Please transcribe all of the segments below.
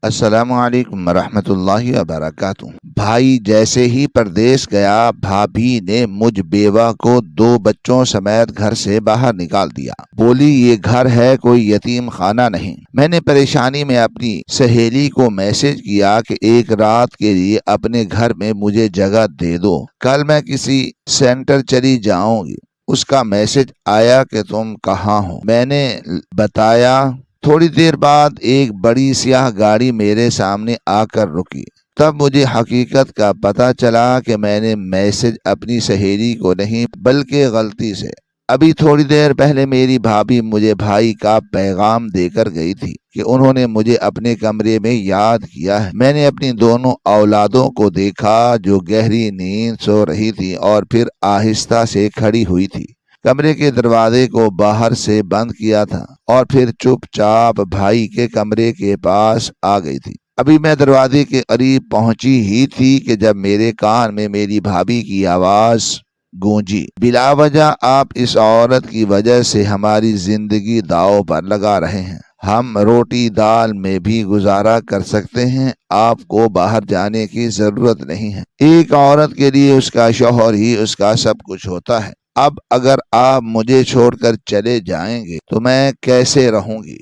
السلام علیکم ورحمۃ اللہ وبرکاتہ۔ بھائی جیسے ہی پردیس گیا، بھابھی نے مجھ بیوہ کو 2 بچوں سمیت گھر سے باہر نکال دیا۔ بولی یہ گھر ہے، کوئی یتیم خانہ نہیں۔ میں نے پریشانی میں اپنی سہیلی کو میسج کیا کہ ایک رات کے لیے اپنے گھر میں مجھے جگہ دے دو، کل میں کسی سینٹر چلی جاؤں گی۔ اس کا میسج آیا کہ تم کہاں ہو؟ میں نے بتایا۔ تھوڑی دیر بعد ایک بڑی سیاہ گاڑی میرے سامنے آ کر رکی۔ تب مجھے حقیقت کا پتہ چلا کہ میں نے میسج اپنی سہیلی کو نہیں بلکہ غلطی سے۔ ابھی تھوڑی دیر پہلے میری بھابھی مجھے بھائی کا پیغام دے کر گئی تھی کہ انہوں نے مجھے اپنے کمرے میں یاد کیا ہے۔ میں نے اپنی دونوں اولادوں کو دیکھا جو گہری نیند سو رہی تھی اور پھر آہستہ سے کھڑی ہوئی تھی۔ کمرے کے دروازے کو باہر سے بند کیا تھا اور پھر چپ چاپ بھائی کے کمرے کے پاس آ گئی تھی۔ ابھی میں دروازے کے قریب پہنچی ہی تھی کہ جب میرے کان میں میری بھابھی کی آواز گونجی، بلا وجہ آپ اس عورت کی وجہ سے ہماری زندگی داؤ پر لگا رہے ہیں۔ ہم روٹی دال میں بھی گزارا کر سکتے ہیں، آپ کو باہر جانے کی ضرورت نہیں ہے۔ ایک عورت کے لیے اس کا شوہر ہی اس کا سب کچھ ہوتا ہے۔ اب اگر آپ مجھے چھوڑ کر چلے جائیں گے تو میں کیسے رہوں گی؟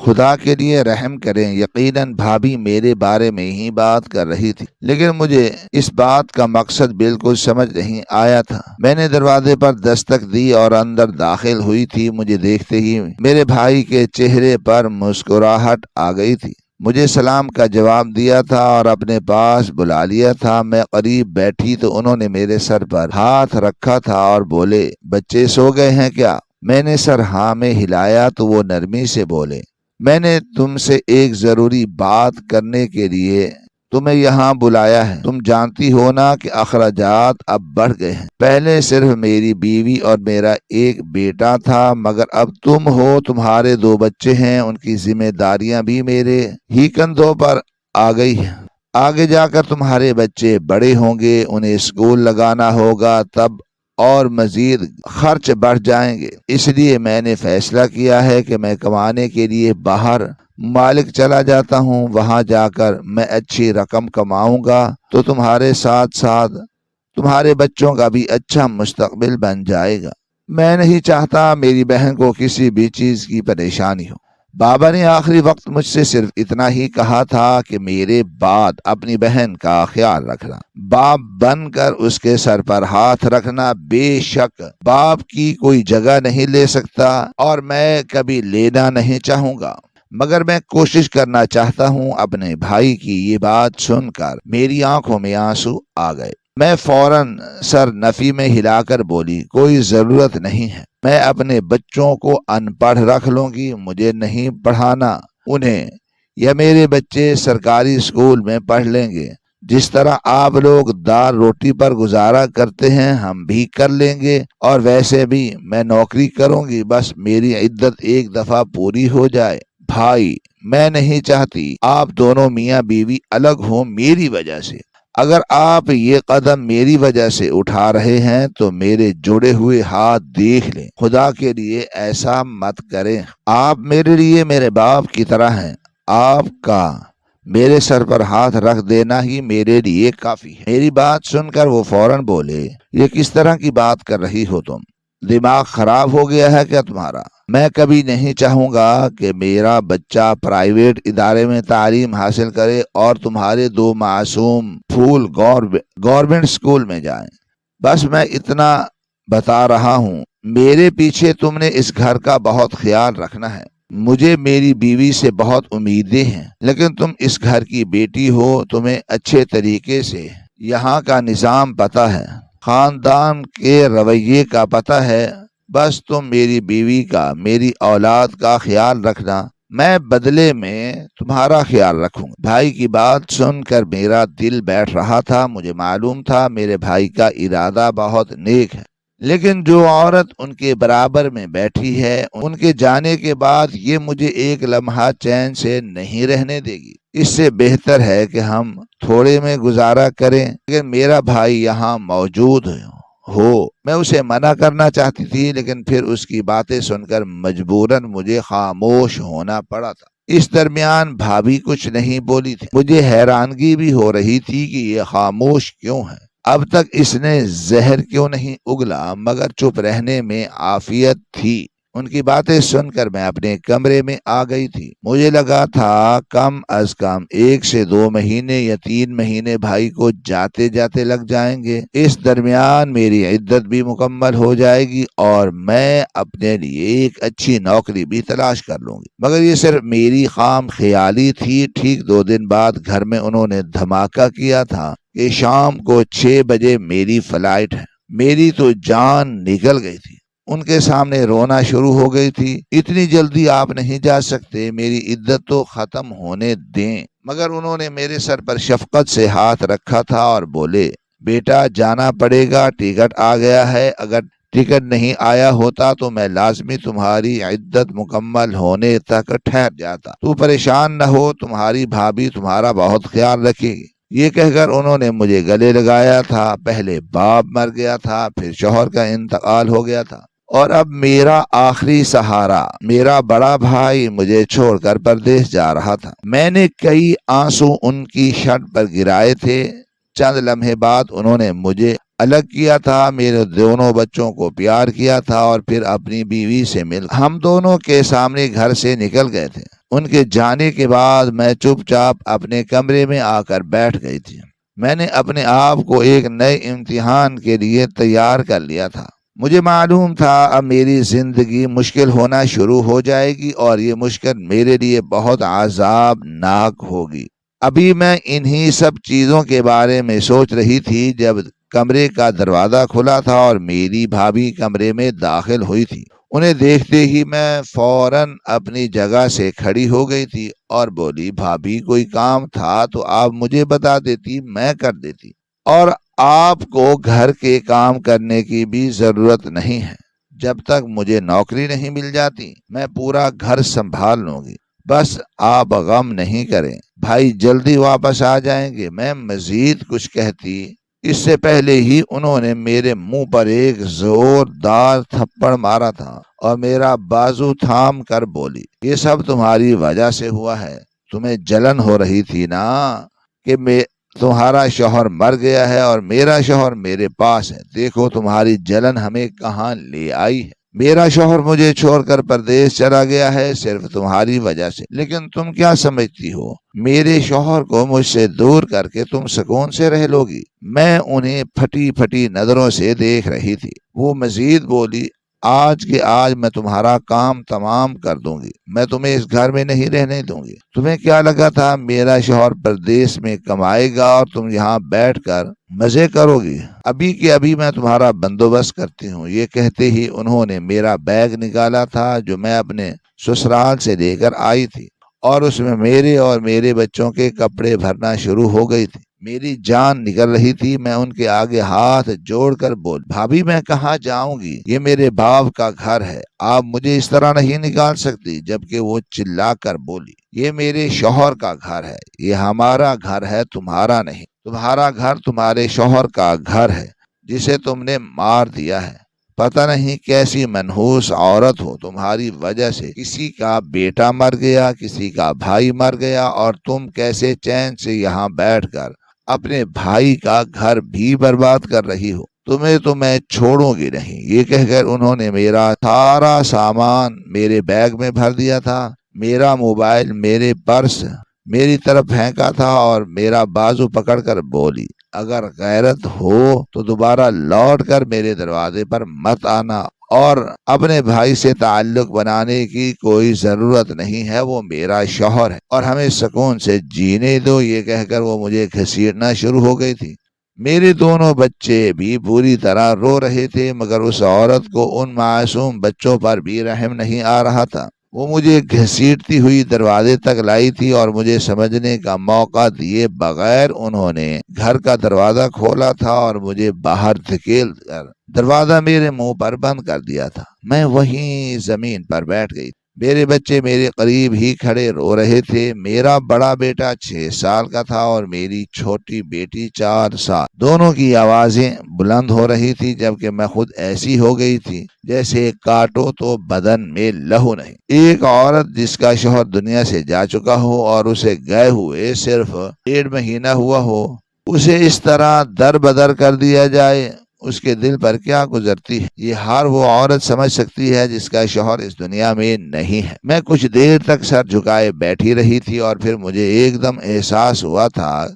خدا کے لیے رحم کریں۔ یقیناً بھابھی میرے بارے میں ہی بات کر رہی تھی، لیکن مجھے اس بات کا مقصد بالکل سمجھ نہیں آیا تھا۔ میں نے دروازے پر دستک دی اور اندر داخل ہوئی تھی۔ مجھے دیکھتے ہی میرے بھائی کے چہرے پر مسکراہٹ آ گئی تھی۔ مجھے سلام کا جواب دیا تھا اور اپنے پاس بلا لیا تھا۔ میں قریب بیٹھی تو انہوں نے میرے سر پر ہاتھ رکھا تھا اور بولے، بچے سو گئے ہیں کیا؟ میں نے سر ہاں میں ہلایا تو وہ نرمی سے بولے، میں نے تم سے ایک ضروری بات کرنے کے لیے تمہیں یہاں بلایا ہے۔ تم جانتی ہو نا کہ اخراجات اب بڑھ گئے ہیں۔ پہلے صرف میری بیوی اور میرا ایک بیٹا تھا، مگر اب تم ہو، تمہارے 2 بچے ہیں، ان کی ذمہ داریاں بھی میرے ہی کندھوں پر آ گئی ہیں۔ آگے جا کر تمہارے بچے بڑے ہوں گے، انہیں اسکول لگانا ہوگا، تب اور مزید خرچ بڑھ جائیں گے۔ اس لیے میں نے فیصلہ کیا ہے کہ میں کمانے کے لیے باہر مالک چلا جاتا ہوں۔ وہاں جا کر میں اچھی رقم کماؤں گا تو تمہارے ساتھ ساتھ تمہارے بچوں کا بھی اچھا مستقبل بن جائے گا۔ میں نہیں چاہتا میری بہن کو کسی بھی چیز کی پریشانی ہو۔ بابا نے آخری وقت مجھ سے صرف اتنا ہی کہا تھا کہ میرے بعد اپنی بہن کا خیال رکھنا، باپ بن کر اس کے سر پر ہاتھ رکھنا۔ بے شک باپ کی کوئی جگہ نہیں لے سکتا اور میں کبھی لینا نہیں چاہوں گا، مگر میں کوشش کرنا چاہتا ہوں۔ اپنے بھائی کی یہ بات سن کر میری آنکھوں میں آنسو آ گئے۔ میں فوراً سر نفی میں ہلا کر بولی، کوئی ضرورت نہیں ہے، میں اپنے بچوں کو ان پڑھ رکھ لوں گی، مجھے نہیں پڑھانا انہیں، یا میرے بچے سرکاری اسکول میں پڑھ لیں گے۔ جس طرح آپ لوگ دال روٹی پر گزارا کرتے ہیں ہم بھی کر لیں گے، اور ویسے بھی میں نوکری کروں گی، بس میری عدت ایک دفعہ پوری ہو جائے۔ بھائی، میں نہیں چاہتی آپ دونوں میاں بیوی الگ ہوں میری وجہ سے۔ اگر آپ یہ قدم میری وجہ سے اٹھا رہے ہیں تو میرے جوڑے ہوئے ہاتھ دیکھ لیں، خدا کے لیے ایسا مت کریں۔ آپ میرے لیے میرے باپ کی طرح ہیں۔ آپ کا میرے سر پر ہاتھ رکھ دینا ہی میرے لیے کافی ہے۔ میری بات سن کر وہ فوراً بولے، یہ کس طرح کی بات کر رہی ہو تم؟ دماغ خراب ہو گیا ہے کیا تمہارا؟ میں کبھی نہیں چاہوں گا کہ میرا بچہ پرائیویٹ ادارے میں تعلیم حاصل کرے اور تمہارے 2 معصوم پھول گورنمنٹ اسکول میں جائیں۔ بس میں اتنا بتا رہا ہوں، میرے پیچھے تم نے اس گھر کا بہت خیال رکھنا ہے۔ مجھے میری بیوی سے بہت امیدیں ہیں، لیکن تم اس گھر کی بیٹی ہو، تمہیں اچھے طریقے سے یہاں کا نظام پتہ ہے، خاندان کے رویے کا پتہ ہے۔ بس تم میری بیوی کا، میری اولاد کا خیال رکھنا، میں بدلے میں تمہارا خیال رکھوں۔ بھائی کی بات سن کر میرا دل بیٹھ رہا تھا۔ مجھے معلوم تھا میرے بھائی کا ارادہ بہت نیک ہے، لیکن جو عورت ان کے برابر میں بیٹھی ہے، ان کے جانے کے بعد یہ مجھے ایک لمحہ چین سے نہیں رہنے دے گی۔ اس سے بہتر ہے کہ ہم تھوڑے میں گزارا کریں، لیکن میرا بھائی یہاں موجود ہو۔ میں اسے منع کرنا چاہتی تھی، لیکن پھر اس کی باتیں سن کر مجبوراً مجھے خاموش ہونا پڑا تھا۔ اس درمیان بھابھی کچھ نہیں بولی تھی۔ مجھے حیرانگی بھی ہو رہی تھی کہ یہ خاموش کیوں ہے، اب تک اس نے زہر کیوں نہیں اگلا، مگر چپ رہنے میں عافیت تھی۔ ان کی باتیں سن کر میں اپنے کمرے میں آ گئی تھی۔ مجھے لگا تھا کم از کم 1 سے 2 مہینے یا 3 مہینے بھائی کو جاتے جاتے لگ جائیں گے۔ اس درمیان میری عدت بھی مکمل ہو جائے گی اور میں اپنے لیے ایک اچھی نوکری بھی تلاش کر لوں گی۔ مگر یہ صرف میری خام خیالی تھی۔ ٹھیک 2 دن بعد گھر میں انہوں نے دھماکہ کیا تھا کہ شام کو 6 بجے میری فلائٹ ہے۔ میری تو جان نکل گئی تھی۔ ان کے سامنے رونا شروع ہو گئی تھی۔ اتنی جلدی آپ نہیں جا سکتے، میری عدت تو ختم ہونے دیں۔ مگر انہوں نے میرے سر پر شفقت سے ہاتھ رکھا تھا اور بولے، بیٹا جانا پڑے گا، ٹکٹ آ گیا ہے، اگر ٹکٹ نہیں آیا ہوتا تو میں لازمی تمہاری عدت مکمل ہونے تک ٹھہر جاتا۔ تو پریشان نہ ہو، تمہاری بھابھی تمہارا بہت خیال رکھے گی۔ یہ کہہ کر انہوں نے مجھے گلے لگایا تھا۔ پہلے باپ مر گیا تھا، پھر شوہر کا انتقال ہو گیا تھا، اور اب میرا آخری سہارا میرا بڑا بھائی مجھے چھوڑ کر پردیس جا رہا تھا۔ میں نے کئی آنسو ان کی شرٹ پر گرائے تھے۔ چند لمحے بعد انہوں نے مجھے الگ کیا تھا، میرے دونوں بچوں کو پیار کیا تھا اور پھر اپنی بیوی سے مل ہم دونوں کے سامنے گھر سے نکل گئے تھے۔ ان کے جانے کے بعد میں چپ چاپ اپنے کمرے میں آ کر بیٹھ گئی تھی۔ میں نے اپنے آپ کو ایک نئے امتحان کے لیے تیار کر لیا تھا۔ مجھے معلوم تھا اب میری زندگی مشکل ہونا شروع ہو جائے گی اور یہ مشکل میرے لیے بہت عذاب ناک ہوگی۔ ابھی میں انہی سب چیزوں کے بارے میں سوچ رہی تھی جب کمرے کا دروازہ کھلا تھا اور میری بھابھی کمرے میں داخل ہوئی تھی۔ انہیں دیکھتے ہی میں فوراً اپنی جگہ سے کھڑی ہو گئی تھی اور بولی، بھابھی کوئی کام تھا تو آپ مجھے بتا دیتی، میں کر دیتی، اور آپ کو گھر کے کام کرنے کی بھی ضرورت نہیں ہے۔ جب تک مجھے نوکری نہیں مل جاتی میں پورا گھر سنبھال لوں گی۔ بس آپ غم نہیں کریں، بھائی جلدی واپس آ جائیں گے۔ میں مزید کچھ کہتی اس سے پہلے ہی انہوں نے میرے منہ پر ایک زوردار تھپڑ مارا تھا اور میرا بازو تھام کر بولی، یہ سب تمہاری وجہ سے ہوا ہے۔ تمہیں جلن ہو رہی تھی نا کہ تمہارا شوہر مر گیا ہے اور میرا شوہر میرے پاس ہے۔ دیکھو تمہاری جلن ہمیں کہاں لے آئی ہے۔ میرا شوہر مجھے چھوڑ کر پردیس چلا گیا ہے صرف تمہاری وجہ سے، لیکن تم کیا سمجھتی ہو میرے شوہر کو مجھ سے دور کر کے تم سکون سے رہ لوگی؟ میں انہیں پھٹی پھٹی نظروں سے دیکھ رہی تھی۔ وہ مزید بولی، آج کے آج میں تمہارا کام تمام کر دوں گی، میں تمہیں اس گھر میں نہیں رہنے دوں گی۔ تمہیں کیا لگا تھا میرا شوہر پردیس میں کمائے گا اور تم یہاں بیٹھ کر مزے کرو گی؟ ابھی کے ابھی میں تمہارا بندوبست کرتی ہوں۔ یہ کہتے ہی انہوں نے میرا بیگ نکالا تھا جو میں اپنے سسرال سے لے کر آئی تھی، اور اس میں میرے اور میرے بچوں کے کپڑے بھرنا شروع ہو گئی تھی۔ میری جان نکل رہی تھی۔ میں ان کے آگے ہاتھ جوڑ کر بول، بھابھی میں کہاں جاؤں گی؟ یہ میرے باپ کا گھر ہے، آپ مجھے اس طرح نہیں نکال سکتی۔ جبکہ وہ چلا کر بولی، یہ میرے شوہر کا گھر ہے، یہ ہمارا گھر ہے، تمہارا نہیں۔ تمہارا گھر تمہارے شوہر کا گھر ہے جسے تم نے مار دیا ہے۔ پتہ نہیں کیسی منحوس عورت ہو، تمہاری وجہ سے کسی کا بیٹا مر گیا، کسی کا بھائی مر گیا، اور تم کیسے چین سے یہاں بیٹھ کر اپنے بھائی کا گھر بھی برباد کر رہی ہو۔ تمہیں تو میں چھوڑوں گی نہیں۔ یہ کہہ کر انہوں نے میرا سارا سامان میرے بیگ میں بھر دیا تھا۔ میرا موبائل، میرے پرس میری طرف پھینکا تھا اور میرا بازو پکڑ کر بولی، اگر غیرت ہو تو دوبارہ لوٹ کر میرے دروازے پر مت آنا، اور اپنے بھائی سے تعلق بنانے کی کوئی ضرورت نہیں ہے، وہ میرا شوہر ہے اور ہمیں سکون سے جینے دو۔ یہ کہہ کر وہ مجھے گھسیٹنا شروع ہو گئی تھی۔ میرے دونوں بچے بھی پوری طرح رو رہے تھے، مگر اس عورت کو ان معصوم بچوں پر بھی رحم نہیں آ رہا تھا۔ وہ مجھے گھسیٹتی ہوئی دروازے تک لائی تھی اور مجھے سمجھنے کا موقع دیے بغیر انہوں نے گھر کا دروازہ کھولا تھا اور مجھے باہر دھکیل کر دروازہ میرے منہ پر بند کر دیا تھا۔ میں وہیں زمین پر بیٹھ گئی۔ میرے بچے میرے قریب ہی کھڑے رو رہے تھے۔ میرا بڑا بیٹا 6 سال کا تھا اور میری چھوٹی بیٹی 4 سال۔ دونوں کی آوازیں بلند ہو رہی تھی، جبکہ میں خود ایسی ہو گئی تھی جیسے کاٹو تو بدن میں لہو نہیں۔ ایک عورت جس کا شوہر دنیا سے جا چکا ہو اور اسے گئے ہوئے صرف 1.5 مہینہ ہوا ہو، اسے اس طرح در بدر کر دیا جائے، اس کے دل پر کیا گزرتی ہے؟ یہ ہر وہ عورت سمجھ سکتی ہے جس کا شوہر اس دنیا میں نہیں ہے۔ میں کچھ دیر تک سر جھکائے بیٹھی رہی تھی اور پھر مجھے ایک دم احساس ہوا تھا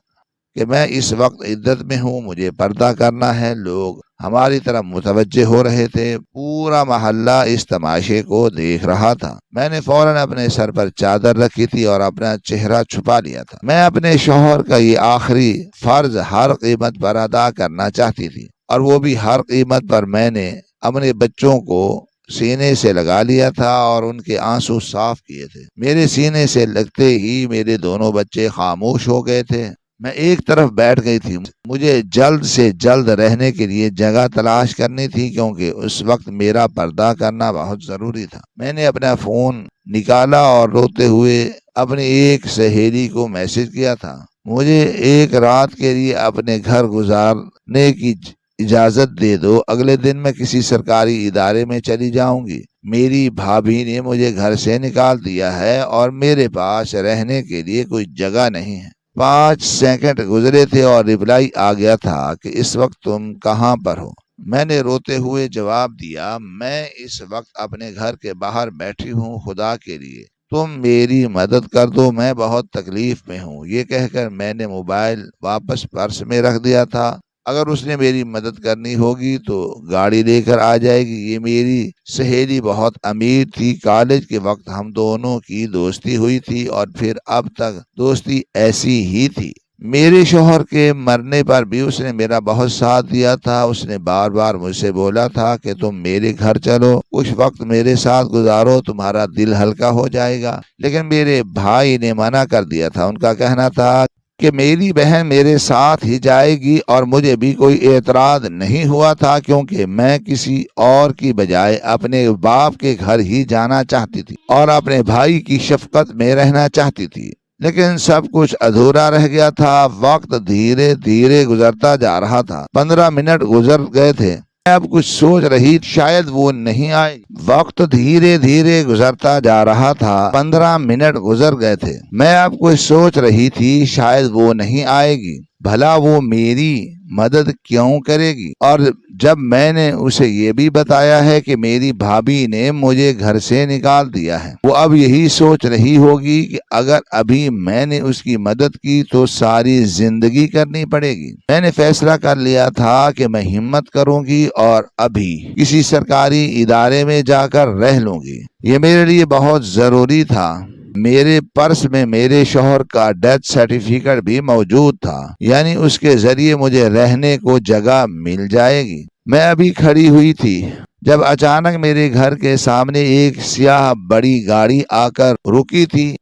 کہ میں اس وقت عدت میں ہوں، مجھے پردہ کرنا ہے۔ لوگ ہماری طرف متوجہ ہو رہے تھے، پورا محلہ اس تماشے کو دیکھ رہا تھا۔ میں نے فوراً اپنے سر پر چادر رکھی تھی اور اپنا چہرہ چھپا لیا تھا۔ میں اپنے شوہر کا یہ آخری فرض ہر قیمت پر ادا کرنا چاہتی تھی، اور وہ بھی ہر قیمت پر۔ میں نے اپنے بچوں کو سینے سے لگا لیا تھا اور ان کے آنسو صاف کیے تھے۔ میرے سینے سے لگتے ہی میرے دونوں بچے خاموش ہو گئے تھے۔ میں ایک طرف بیٹھ گئی تھی۔ مجھے جلد سے جلد رہنے کے لیے جگہ تلاش کرنی تھی، کیونکہ اس وقت میرا پردہ کرنا بہت ضروری تھا۔ میں نے اپنا فون نکالا اور روتے ہوئے اپنی ایک سہیلی کو میسج کیا تھا، مجھے ایک رات کے لیے اپنے گھر گزارنے کی اجازت دے دو، اگلے دن میں کسی سرکاری ادارے میں چلی جاؤں گی۔ میری بھابھی نے مجھے گھر سے نکال دیا ہے اور میرے پاس رہنے کے لیے کوئی جگہ نہیں ہے۔ 5 سیکنڈ گزرے تھے اور ریپلائی آ گیا تھا کہ اس وقت تم کہاں پر ہو؟ میں نے روتے ہوئے جواب دیا، میں اس وقت اپنے گھر کے باہر بیٹھی ہوں، خدا کے لیے تم میری مدد کر دو، میں بہت تکلیف میں ہوں۔ یہ کہہ کر میں نے موبائل واپس پرس میں رکھ دیا تھا۔ اگر اس نے میری مدد کرنی ہوگی تو گاڑی لے کر آ جائے گی۔ یہ میری سہیلی بہت امیر تھی، کالج کے وقت ہم دونوں کی دوستی ہوئی تھی اور پھر اب تک دوستی ایسی ہی تھی۔ میرے شوہر کے مرنے پر بھی اس نے میرا بہت ساتھ دیا تھا۔ اس نے بار بار مجھ سے بولا تھا کہ تم میرے گھر چلو، کچھ وقت میرے ساتھ گزارو، تمہارا دل ہلکا ہو جائے گا۔ لیکن میرے بھائی نے منع کر دیا تھا۔ ان کا کہنا تھا کہ میری بہن میرے ساتھ ہی جائے گی، اور مجھے بھی کوئی اعتراض نہیں ہوا تھا، کیونکہ میں کسی اور کی بجائے اپنے باپ کے گھر ہی جانا چاہتی تھی اور اپنے بھائی کی شفقت میں رہنا چاہتی تھی۔ لیکن سب کچھ ادھورا رہ گیا تھا۔ وقت دھیرے دھیرے گزرتا جا رہا تھا۔ 15 منٹ گزر گئے تھے۔ میں اب کچھ سوچ رہی، شاید وہ نہیں آئے۔ وقت دھیرے دھیرے گزرتا جا رہا تھا۔ 15 منٹ گزر گئے تھے۔ میں اب کچھ سوچ رہی تھی، شاید وہ نہیں آئے گی۔ بھلا وہ میری مدد کیوں کرے گی؟ اور جب میں نے اسے یہ بھی بتایا ہے کہ میری بھابھی نے مجھے گھر سے نکال دیا ہے، وہ اب یہی سوچ رہی ہوگی کہ اگر ابھی میں نے اس کی مدد کی تو ساری زندگی کرنی پڑے گی۔ میں نے فیصلہ کر لیا تھا کہ میں ہمت کروں گی اور ابھی کسی سرکاری ادارے میں جا کر رہ لوں گی۔ یہ میرے لیے بہت ضروری تھا۔ میرے پرس میں میرے شوہر کا ڈیتھ سرٹیفکیٹ بھی موجود تھا، یعنی اس کے ذریعے مجھے رہنے کو جگہ مل جائے گی۔ میں ابھی کھڑی ہوئی تھی جب اچانک میرے گھر کے سامنے ایک سیاہ بڑی گاڑی آ کر رکی تھی۔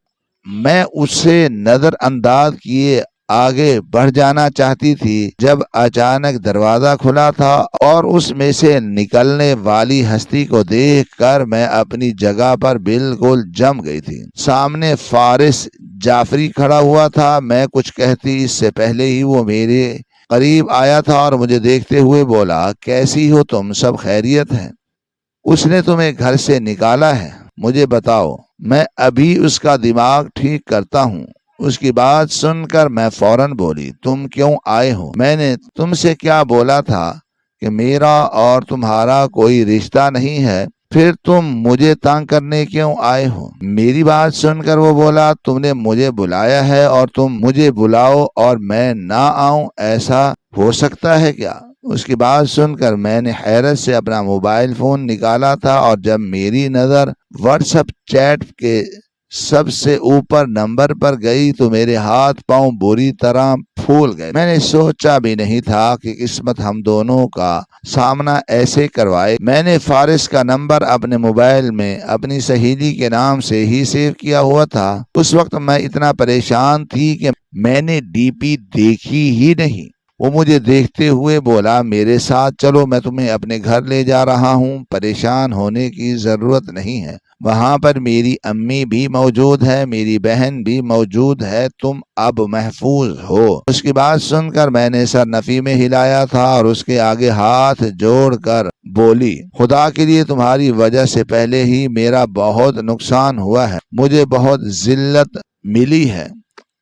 میں اسے نظر انداز کیے آگے بڑھ جانا چاہتی تھی جب اچانک دروازہ کھلا تھا اور اس میں سے نکلنے والی ہستی کو دیکھ کر میں اپنی جگہ پر بالکل جم گئی تھی۔ سامنے فارس جعفری کھڑا ہوا تھا۔ میں کچھ کہتی اس سے پہلے ہی وہ میرے قریب آیا تھا اور مجھے دیکھتے ہوئے بولا، کیسی ہو تم؟ سب خیریت ہے؟ اس نے تمہیں گھر سے نکالا ہے؟ مجھے بتاؤ، میں ابھی اس کا دماغ ٹھیک کرتا ہوں۔ اس کی بات سن کر میں فوراً بولی، تم کیوں آئے ہو؟ میں نے تم سے کیا بولا تھا کہ میرا اور تمہارا کوئی رشتہ نہیں ہے، پھر تم مجھے تنگ کرنے کیوں آئے ہو؟ میری بات سن کر وہ بولا، تم نے مجھے بلایا ہے اور تم مجھے بلاؤ اور میں نہ آؤں، ایسا ہو سکتا ہے کیا؟ اس کی بات سن کر میں نے حیرت سے اپنا موبائل فون نکالا تھا، اور جب میری نظر واٹس ایپ چیٹ کے سب سے اوپر نمبر پر گئی تو میرے ہاتھ پاؤں بری طرح پھول گئے۔ میں نے سوچا بھی نہیں تھا کہ قسمت ہم دونوں کا سامنا ایسے کروائے۔ میں نے فارس کا نمبر اپنے موبائل میں اپنی سہیلی کے نام سے ہی سیو کیا ہوا تھا۔ اس وقت میں اتنا پریشان تھی کہ میں نے ڈی پی دیکھی ہی نہیں۔ وہ مجھے دیکھتے ہوئے بولا، میرے ساتھ چلو، میں تمہیں اپنے گھر لے جا رہا ہوں، پریشان ہونے کی ضرورت نہیں ہے۔ وہاں پر میری امی بھی موجود ہے، میری بہن بھی موجود ہے، تم اب محفوظ ہو۔ اس کی بات سن کر میں نے سر نفی میں ہلایا تھا اور اس کے آگے ہاتھ جوڑ کر بولی، خدا کے لیے تمہاری وجہ سے پہلے ہی میرا بہت نقصان ہوا ہے، مجھے بہت ذلت ملی ہے،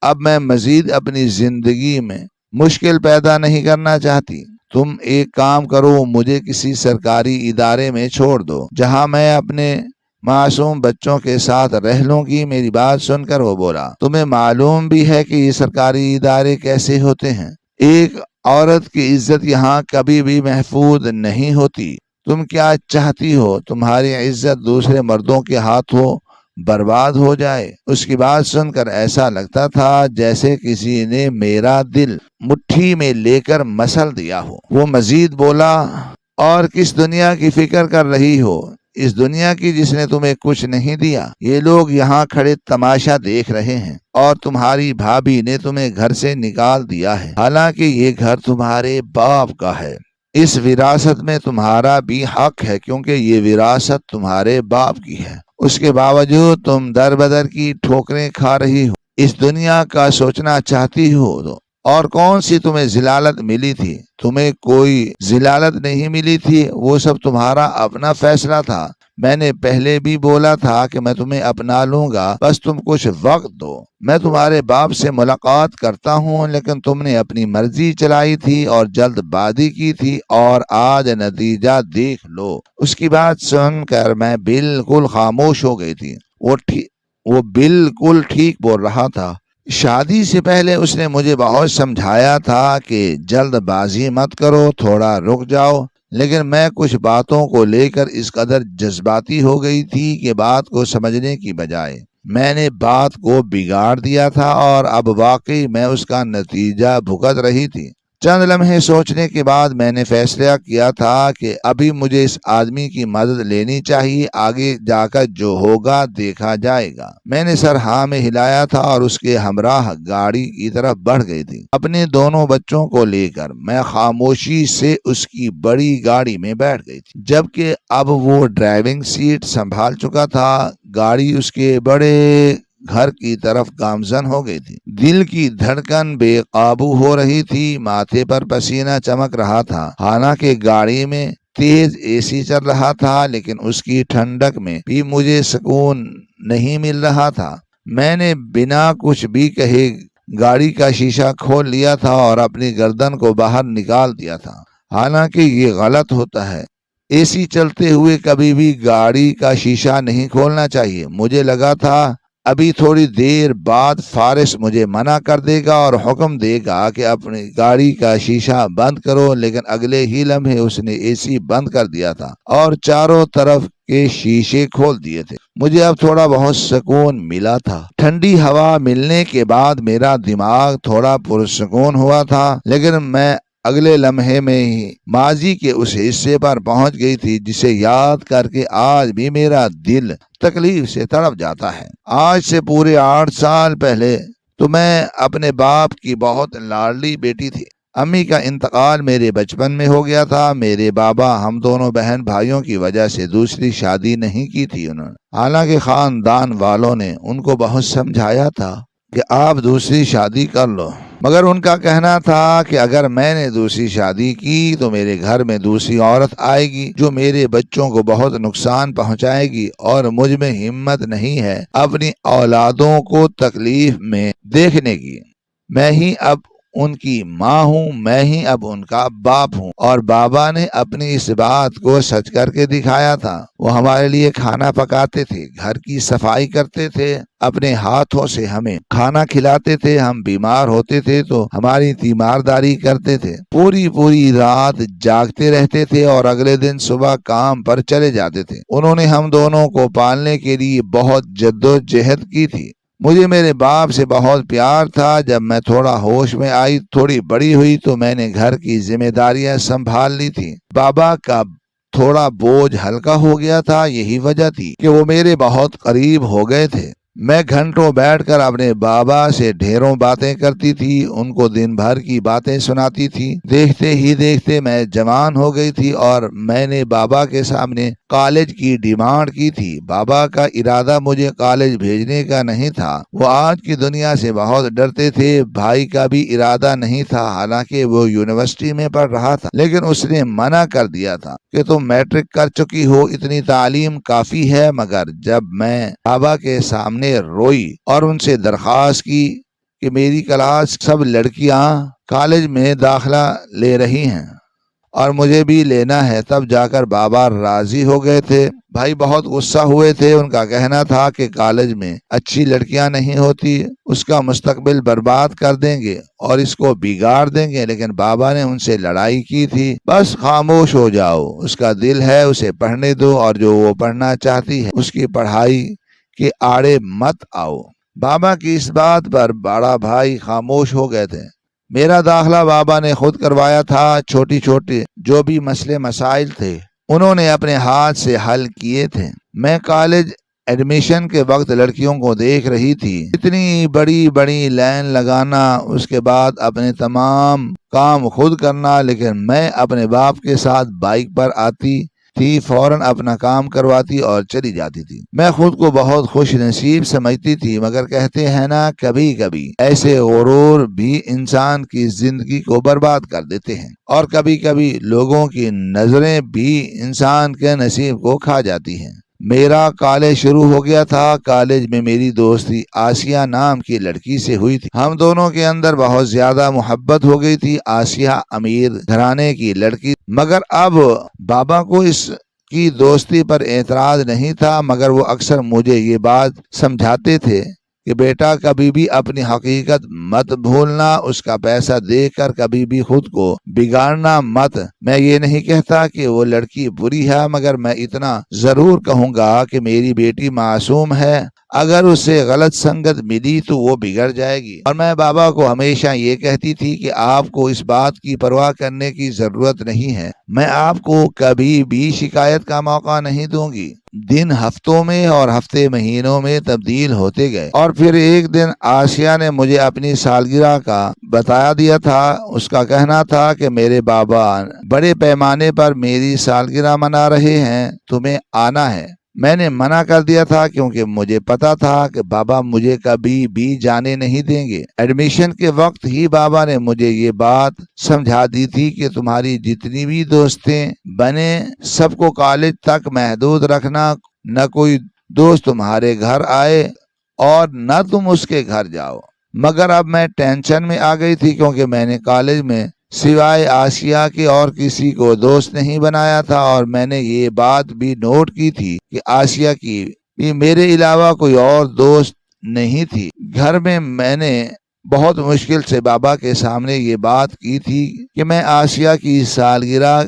اب میں مزید اپنی زندگی میں مشکل پیدا نہیں کرنا چاہتی۔ تم ایک کام کرو، مجھے کسی سرکاری ادارے میں چھوڑ دو جہاں میں اپنے معصوم بچوں کے ساتھ رہ لوں گی۔ میری بات سن کر وہ بولا، تمہیں معلوم بھی ہے کہ یہ سرکاری ادارے کیسے ہوتے ہیں؟ ایک عورت کی عزت یہاں کبھی بھی محفوظ نہیں ہوتی۔ تم کیا چاہتی ہو تمہاری عزت دوسرے مردوں کے ہاتھوں برباد ہو جائے؟ اس کی بات سن کر ایسا لگتا تھا جیسے کسی نے میرا دل مٹھی میں لے کر مسل دیا ہو۔ وہ مزید بولا، اور کس دنیا کی فکر کر رہی ہو؟ اس دنیا کی جس نے تمہیں کچھ نہیں دیا۔ یہ لوگ یہاں کھڑے تماشا دیکھ رہے ہیں اور تمہاری بھابھی نے تمہیں گھر سے نکال دیا ہے، حالانکہ یہ گھر تمہارے باپ کا ہے۔ اس وراثت میں تمہارا بھی حق ہے کیونکہ یہ وراثت تمہارے باپ کی ہے۔ اس کے باوجود تم در بدر کی ٹھوکریں کھا رہی ہو۔ اس دنیا کا سوچنا چاہتی ہو تو اور کون سی تمہیں ذلالت ملی تھی؟ تمہیں کوئی ذلالت نہیں ملی تھی، وہ سب تمہارا اپنا فیصلہ تھا۔ میں نے پہلے بھی بولا تھا کہ میں تمہیں اپنا لوں گا، بس تم کچھ وقت دو۔ میں تمہارے باپ سے ملاقات کرتا ہوں، لیکن تم نے اپنی مرضی چلائی تھی اور جلد بازی کی تھی، اور آج نتیجہ دیکھ لو۔ اس کی بات سن کر میں بالکل خاموش ہو گئی تھی۔ وہ بالکل ٹھیک بول رہا تھا۔ شادی سے پہلے اس نے مجھے بہت سمجھایا تھا کہ جلد بازی مت کرو، تھوڑا رک جاؤ، لیکن میں کچھ باتوں کو لے کر اس قدر جذباتی ہو گئی تھی کہ بات کو سمجھنے کی بجائے میں نے بات کو بگاڑ دیا تھا، اور اب واقعی میں اس کا نتیجہ بھگت رہی تھی۔ چند لمحے سوچنے کے بعد میں نے فیصلہ کیا تھا کہ ابھی مجھے اس آدمی کی مدد لینی چاہیے، آگے جا کر جو ہوگا دیکھا جائے گا۔ میں نے سر ہاں میں ہلایا تھا اور اس کے ہمراہ گاڑی کی طرف بڑھ گئی تھی۔ اپنے دونوں بچوں کو لے کر میں خاموشی سے اس کی بڑی گاڑی میں بیٹھ گئی تھی، جبکہ اب وہ ڈرائیونگ سیٹ سنبھال چکا تھا۔ گاڑی اس کے بڑے گھر کی طرف گامزن ہو گئی تھی۔ دل کی دھڑکن بے قابو ہو رہی تھی، ماتھے پر پسینہ چمک رہا تھا۔ حالانکہ گاڑی میں تیز اے سی چل رہا تھا، لیکن اس کی ٹھنڈک میں بھی مجھے سکون نہیں مل رہا تھا۔ میں نے بنا کچھ بھی کہے گاڑی کا شیشہ کھول لیا تھا اور اپنی گردن کو باہر نکال دیا تھا۔ حالانکہ یہ غلط ہوتا ہے، اے سی چلتے ہوئے کبھی بھی گاڑی کا شیشہ نہیں کھولنا چاہیے۔ مجھے لگا تھا ابھی تھوڑی دیر بعد فارس مجھے منع کر دے گا اور حکم دے گا کہ اپنی گاڑی کا شیشہ بند کرو، لیکن اگلے ہی لمحے اس نے اے سی بند کر دیا تھا اور چاروں طرف کے شیشے کھول دیے تھے۔ مجھے اب تھوڑا بہت سکون ملا تھا۔ ٹھنڈی ہوا ملنے کے بعد میرا دماغ تھوڑا پرسکون ہوا تھا، لیکن میں اگلے لمحے میں ہی ماضی کے اس حصے پر پہنچ گئی تھی جسے یاد کر کے آج بھی میرا دل تکلیف سے تڑپ جاتا ہے۔ آج سے پورے 8 سال پہلے تو میں اپنے باپ کی بہت لاڈلی بیٹی تھی۔ امی کا انتقال میرے بچپن میں ہو گیا تھا۔ میرے بابا ہم دونوں بہن بھائیوں کی وجہ سے دوسری شادی نہیں کی تھی انہوں نے، حالانکہ خاندان والوں نے ان کو بہت سمجھایا تھا کہ آپ دوسری شادی کر لو، مگر ان کا کہنا تھا کہ اگر میں نے دوسری شادی کی تو میرے گھر میں دوسری عورت آئے گی جو میرے بچوں کو بہت نقصان پہنچائے گی، اور مجھ میں ہمت نہیں ہے اپنی اولادوں کو تکلیف میں دیکھنے کی۔ میں ہی اب ان کی ماں ہوں، میں ہی اب ان کا باپ ہوں۔ اور بابا نے اپنی اس بات کو سچ کر کے دکھایا تھا۔ وہ ہمارے لیے کھانا پکاتے تھے، گھر کی صفائی کرتے تھے، اپنے ہاتھوں سے ہمیں کھانا کھلاتے تھے، ہم بیمار ہوتے تھے تو ہماری تیمارداری کرتے تھے، پوری رات جاگتے رہتے تھے اور اگلے دن صبح کام پر چلے جاتے تھے۔ انہوں نے ہم دونوں کو پالنے کے لیے بہت جدوجہد کی تھی۔ مجھے میرے باپ سے بہت پیار تھا۔ جب میں تھوڑا ہوش میں آئی، تھوڑی بڑی ہوئی، تو میں نے گھر کی ذمہ داریاں سنبھال لی تھی۔ بابا کا تھوڑا بوجھ ہلکا ہو گیا تھا، یہی وجہ تھی کہ وہ میرے بہت قریب ہو گئے تھے۔ میں گھنٹوں بیٹھ کر اپنے بابا سے ڈھیروں باتیں کرتی تھی، ان کو دن بھر کی باتیں سناتی تھی۔ دیکھتے ہی دیکھتے میں جوان ہو گئی تھی اور میں نے بابا کے سامنے کالج کی ڈیمانڈ کی تھی۔ بابا کا ارادہ مجھے کالج بھیجنے کا نہیں تھا، وہ آج کی دنیا سے بہت ڈرتے تھے۔ بھائی کا بھی ارادہ نہیں تھا، حالانکہ وہ یونیورسٹی میں پڑھ رہا تھا، لیکن اس نے منع کر دیا تھا کہ تم میٹرک کر چکی ہو، اتنی تعلیم کافی ہے۔ مگر جب میں بابا کے سامنے روئی اور ان سے درخواست کی کہ میری کلاس سب لڑکیاں کالج میں داخلہ لے رہی ہیں اور مجھے بھی لینا ہے، تب جا کر بابا راضی ہو گئے تھے۔ بھائی بہت غصہ ہوئے تھے، ان کا کہنا تھا کہ کالج میں اچھی لڑکیاں نہیں ہوتی، اس کا مستقبل برباد کر دیں گے اور اس کو بگاڑ دیں گے، لیکن بابا نے ان سے لڑائی کی تھی۔ بس خاموش ہو جاؤ، اس کا دل ہے، اسے پڑھنے دو، اور جو وہ پڑھنا چاہتی ہے اس کی پڑھائی کے آڑے مت آؤ۔ بابا کی اس بات پر بڑا بھائی خاموش ہو گئے تھے۔ میرا داخلہ بابا نے خود کروایا تھا، چھوٹی چھوٹی جو بھی مسئلے مسائل تھے انہوں نے اپنے ہاتھ سے حل کیے تھے۔ میں کالج ایڈمیشن کے وقت لڑکیوں کو دیکھ رہی تھی، اتنی بڑی بڑی لائن لگانا، اس کے بعد اپنے تمام کام خود کرنا، لیکن میں اپنے باپ کے ساتھ بائک پر آتی تھی، فوراً اپنا کام کرواتی اور چلی جاتی تھی۔ میں خود کو بہت خوش نصیب سمجھتی تھی، مگر کہتے ہیں نا کبھی کبھی ایسے غرور بھی انسان کی زندگی کو برباد کر دیتے ہیں، اور کبھی کبھی لوگوں کی نظریں بھی انسان کے نصیب کو کھا جاتی ہیں۔ میرا کالج شروع ہو گیا تھا۔ کالج میں میری دوستی آسیہ نام کی لڑکی سے ہوئی تھی، ہم دونوں کے اندر بہت زیادہ محبت ہو گئی تھی۔ آسیہ امیر گھرانے کی لڑکی، مگر اب بابا کو اس کی دوستی پر اعتراض نہیں تھا، مگر وہ اکثر مجھے یہ بات سمجھاتے تھے کہ بیٹا کبھی بھی اپنی حقیقت مت بھولنا، اس کا پیسہ دیکھ کر کبھی بھی خود کو بگاڑنا مت۔ میں یہ نہیں کہتا کہ وہ لڑکی بری ہے، مگر میں اتنا ضرور کہوں گا کہ میری بیٹی معصوم ہے، اگر اسے غلط سنگت ملی تو وہ بگڑ جائے گی۔ اور میں بابا کو ہمیشہ یہ کہتی تھی کہ آپ کو اس بات کی پرواہ کرنے کی ضرورت نہیں ہے، میں آپ کو کبھی بھی شکایت کا موقع نہیں دوں گی۔ دن ہفتوں میں اور ہفتے مہینوں میں تبدیل ہوتے گئے، اور پھر ایک دن آسیہ نے مجھے اپنی سالگرہ کا بتا دیا تھا۔ اس کا کہنا تھا کہ میرے بابا بڑے پیمانے پر میری سالگرہ منا رہے ہیں، تمہیں آنا ہے۔ میں نے منع کر دیا تھا کیونکہ مجھے پتا تھا کہ بابا مجھے کبھی بھی جانے نہیں دیں گے۔ ایڈمیشن کے وقت ہی بابا نے مجھے یہ بات سمجھا دی تھی کہ تمہاری جتنی بھی دوستیں بنے سب کو کالج تک محدود رکھنا، نہ کوئی دوست تمہارے گھر آئے اور نہ تم اس کے گھر جاؤ۔ مگر اب میں ٹینشن میں آ گئی تھی کیونکہ میں نے کالج میں سوائے آسیہ کے اور کسی کو دوست نہیں بنایا تھا، اور میں نے یہ بات بھی نوٹ کی تھی کہ آسیہ کی بھی میرے علاوہ کوئی اور دوست نہیں تھی۔ گھر میں نے بہت مشکل سے بابا کے سامنے یہ بات کی تھی کہ میں آسیہ کی سالگرہ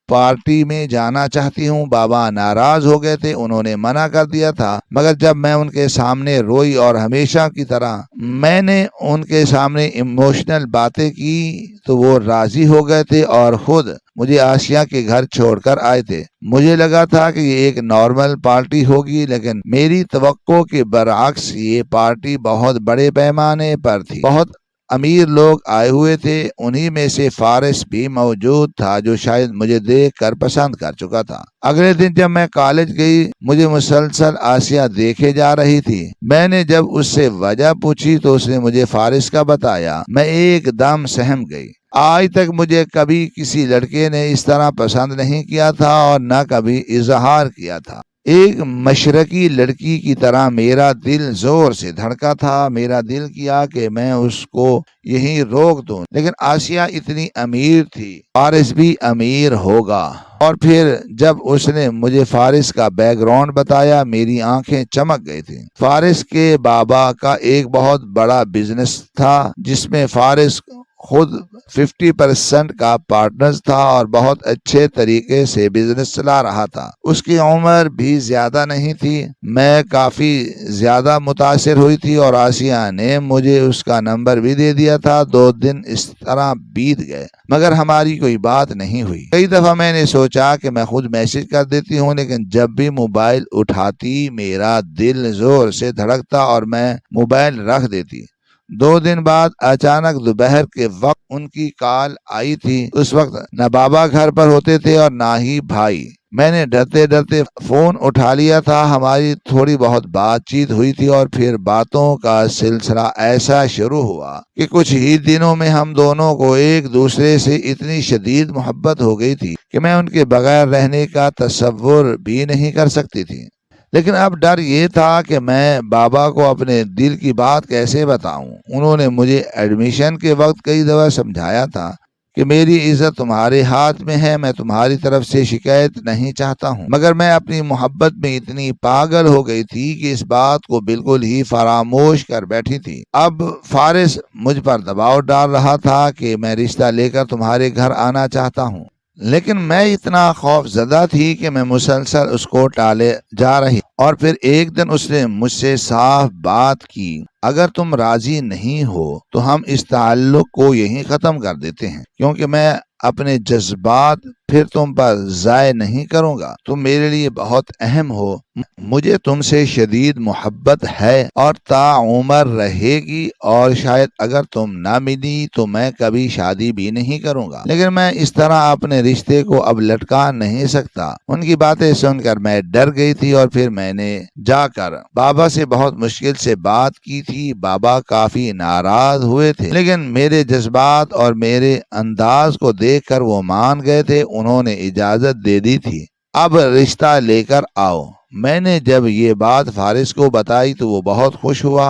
پارٹی میں جانا چاہتی ہوں۔ بابا ناراض ہو گئے تھے، انہوں نے منع کر دیا تھا، مگر جب میں ان کے سامنے روئی اور ہمیشہ کی طرح میں نے ان کے سامنے ایموشنل باتیں کی تو وہ راضی ہو گئے تھے اور خود مجھے آسیہ کے گھر چھوڑ کر آئے تھے۔ مجھے لگا تھا کہ یہ ایک نارمل پارٹی ہوگی، لیکن میری توقع کے برعکس یہ پارٹی بہت بڑے پیمانے پر تھی۔ بہت امیر لوگ آئے ہوئے تھے، انہی میں سے فارس بھی موجود تھا جو شاید مجھے دیکھ کر پسند کر چکا تھا۔ اگلے دن جب میں کالج گئی مجھے مسلسل آسیہ دیکھے جا رہی تھی۔ میں نے جب اس سے وجہ پوچھی تو اس نے مجھے فارس کا بتایا۔ میں ایک دم سہم گئی۔ آج تک مجھے کبھی کسی لڑکے نے اس طرح پسند نہیں کیا تھا اور نہ کبھی اظہار کیا تھا۔ ایک مشرقی لڑکی کی طرح میرا دل زور سے دھڑکا تھا۔ میرا دل کیا کہ میں اس کو یہیں روک دوں، لیکن آسیہ اتنی امیر تھی، فارس بھی امیر ہوگا۔ اور پھر جب اس نے مجھے فارس کا بیک گراؤنڈ بتایا میری آنکھیں چمک گئی تھی۔ فارس کے بابا کا ایک بہت بڑا بزنس تھا جس میں فارس خود 50% کا پارٹنر تھا اور بہت اچھے طریقے سے بزنس چلا رہا تھا۔ اس کی عمر بھی زیادہ نہیں تھی۔ میں کافی زیادہ متاثر ہوئی تھی اور آسیہ نے مجھے اس کا نمبر بھی دے دیا تھا۔ 2 دن اس طرح بیت گئے مگر ہماری کوئی بات نہیں ہوئی۔ کئی دفعہ میں نے سوچا کہ میں خود میسج کر دیتی ہوں، لیکن جب بھی موبائل اٹھاتی میرا دل زور سے دھڑکتا اور میں موبائل رکھ دیتی۔ 2 دن بعد اچانک دوپہر کے وقت ان کی کال آئی تھی۔ اس وقت نہ بابا گھر پر ہوتے تھے اور نہ ہی بھائی۔ میں نے ڈرتے ڈرتے فون اٹھا لیا تھا۔ ہماری تھوڑی بہت بات چیت ہوئی تھی اور پھر باتوں کا سلسلہ ایسا شروع ہوا کہ کچھ ہی دنوں میں ہم دونوں کو ایک دوسرے سے اتنی شدید محبت ہو گئی تھی کہ میں ان کے بغیر رہنے کا تصور بھی نہیں کر سکتی تھی۔ لیکن اب ڈر یہ تھا کہ میں بابا کو اپنے دل کی بات کیسے بتاؤں۔ انہوں نے مجھے ایڈمیشن کے وقت کئی دفعہ سمجھایا تھا کہ میری عزت تمہارے ہاتھ میں ہے، میں تمہاری طرف سے شکایت نہیں چاہتا ہوں، مگر میں اپنی محبت میں اتنی پاگل ہو گئی تھی کہ اس بات کو بالکل ہی فراموش کر بیٹھی تھی۔ اب فارس مجھ پر دباؤ ڈال رہا تھا کہ میں رشتہ لے کر تمہارے گھر آنا چاہتا ہوں، لیکن میں اتنا خوف زدہ تھی کہ میں مسلسل اس کو ٹالے جا رہی۔ اور پھر ایک دن اس نے مجھ سے صاف بات کی، اگر تم راضی نہیں ہو تو ہم اس تعلق کو یہیں ختم کر دیتے ہیں، کیونکہ میں اپنے جذبات پھر تم پر ضائع نہیں کروں گا۔ تم میرے لیے بہت اہم ہو، مجھے تم سے شدید محبت ہے اور تا عمر رہے گی، اور شاید اگر تم نہ ملی تو میں کبھی شادی بھی نہیں کروں گا، لیکن میں اس طرح اپنے رشتے کو اب لٹکا نہیں سکتا۔ ان کی باتیں سن کر میں ڈر گئی تھی اور پھر میں نے جا کر بابا سے بہت مشکل سے بات کی تھی۔ بابا کافی ناراض ہوئے تھے، لیکن میرے جذبات اور میرے انداز کو دیکھ کر وہ مان گئے تھے۔ انہوں نے اجازت دے دی تھی، اب رشتہ لے کر آؤ۔ میں نے جب یہ بات فارس کو بتائی تو وہ بہت خوش ہوا